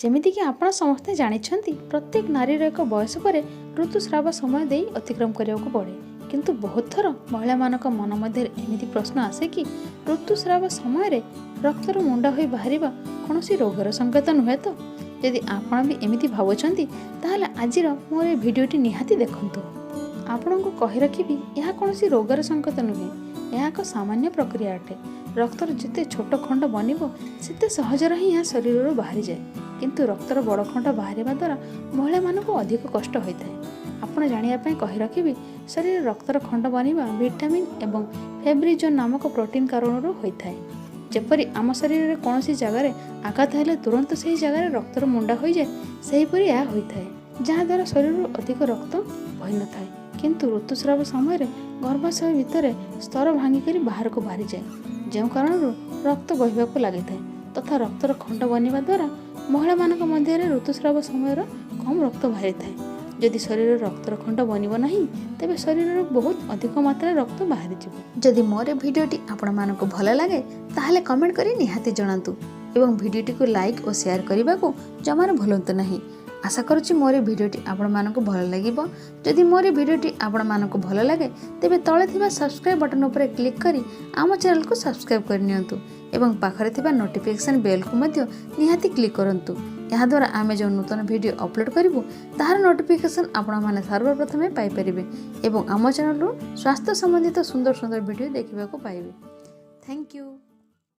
जेमितिकि आपण समस्ते जानिछंती प्रत्येक नारीर एक बयस पर ऋतुस्राव समय दे अतिक्रम करने को पड़े। किंतु बहुत थर महिला मानक मन मध्य एमिति प्रश्न आसे कि ऋतुस्राव समय रक्तर मुंडा हो बाहर कौन रोगर संकेत नुहे तो। यदि आपण भी एमिति भावुछंती ताहले आजिर मोर ए भिडियोटी निहाती देखंतु। आपण को कहि रखिबी यह कौन रोगर संकेत नुहे, यह एक सामान्य प्रक्रिया अटे। रक्तर जिते छोट खंड बनिबो सेते सहजर ही यह शरीर बाहरी जाए, किंतु रक्तर बड़ खंड बाहर द्वारा महिला मानक अधिक कष्ट होता है। आपण जानिया कहि रखिबी शरीर रक्तर खंड बनिबा विटामिन एवं फेब्रिजोन नामक प्रोटीन कारण होता है। जेपरी आम शरीर में कौन जगार आघात हेले तुरंत से जगार रक्तर मुंडा हो जाए, सेहीपरि यह होता है जहाद्वारा शरीर अधिक रक्त बही न थाए। किंतु ऋतुस्राव समय गर्भाशय भितर स्तर भांगिक बाहर को बाहरी जाए, जो कारण रक्त बहवाक लगी था तथा रक्तर खंड बनवा द्वारा महिला मानक मध्य ऋतुस्राव समय कम रक्त बाहरी थाए। जदि शरीर रक्तर खंड बनब नहीं तेबे शरीर बहुत अधिक मात्रा रक्त बाहरी जीव। जदि मोर भिडियोटी आपण मानक भल लगे ताहले कमेंट करी निहाती जणातु एवं भिडियोटी को लाइक और शेयर करने को जमार भूलंतु नहीं। आशा करुच्ची मोर भिडियोटी आपण मानक भल लगिबो। जदि मोर भिडियोटी आपण मानक भल लगे तेबे तळे थिबा सब्सक्राइब बटन उपरे क्लिक करी आम चैनल को सब्सक्राइब करनियंतु एवं पाखरे थिबा नोटिफिकेशन बेल को मध्य निहाती क्लिक करंतु। यहाँ द्वारा आमे जो नूतन वीडियो अपलोड करिवु ताहार नोटिफिकेशन आपण माने सर्वप्रथमे पाई परिबे एवं आम चैनल स्वास्थ्य संबंधित सुंदर सुंदर वीडियो देखिबा को पाइबे। Thank you.